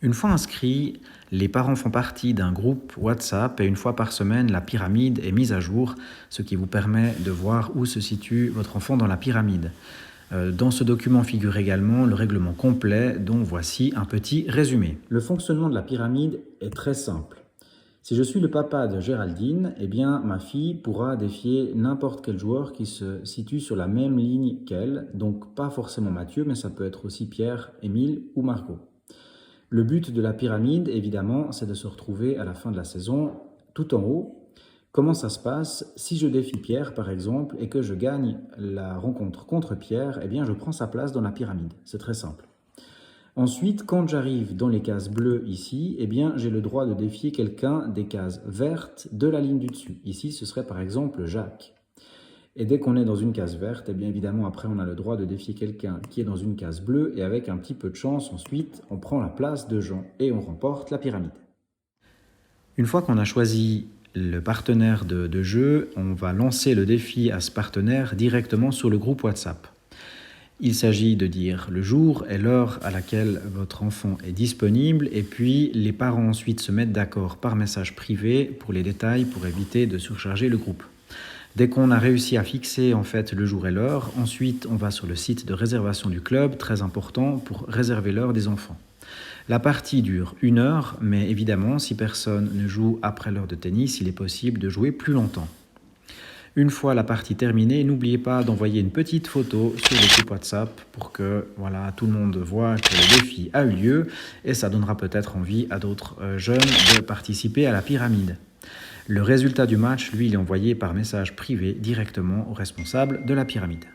Une fois inscrits, les parents font partie d'un groupe WhatsApp et une fois par semaine, la pyramide est mise à jour, ce qui vous permet de voir où se situe votre enfant dans la pyramide. Dans ce document figure également le règlement complet dont voici un petit résumé. Le fonctionnement de la pyramide est très simple. Si je suis le papa de Géraldine, eh bien ma fille pourra défier n'importe quel joueur qui se situe sur la même ligne qu'elle, donc pas forcément Mathieu, mais ça peut être aussi Pierre, Émile ou Margot. Le but de la pyramide, évidemment, c'est de se retrouver à la fin de la saison tout en haut. Comment ça se passe? Si je défie Pierre, par exemple, et que je gagne la rencontre contre Pierre, eh bien, je prends sa place dans la pyramide. C'est très simple. Ensuite, quand j'arrive dans les cases bleues ici, eh bien, j'ai le droit de défier quelqu'un des cases vertes de la ligne du dessus. Ici, ce serait par exemple Jacques. Et dès qu'on est dans une case verte, eh bien évidemment, après, on a le droit de défier quelqu'un qui est dans une case bleue et avec un petit peu de chance, ensuite, on prend la place de Jean et on remporte la pyramide. Une fois qu'on a choisi le partenaire de jeu, on va lancer le défi à ce partenaire directement sur le groupe WhatsApp. Il s'agit de dire le jour et l'heure à laquelle votre enfant est disponible et puis les parents ensuite se mettent d'accord par message privé pour les détails pour éviter de surcharger le groupe. Dès qu'on a réussi à fixer en fait le jour et l'heure, ensuite on va sur le site de réservation du club, très important pour réserver l'heure des enfants. La partie dure 1 heure, mais évidemment, si personne ne joue après l'heure de tennis, il est possible de jouer plus longtemps. Une fois la partie terminée, n'oubliez pas d'envoyer une petite photo sur le groupe WhatsApp pour que tout le monde voit que le défi a eu lieu et ça donnera peut-être envie à d'autres jeunes de participer à la pyramide. Le résultat du match, lui, il est envoyé par message privé directement au responsable de la pyramide.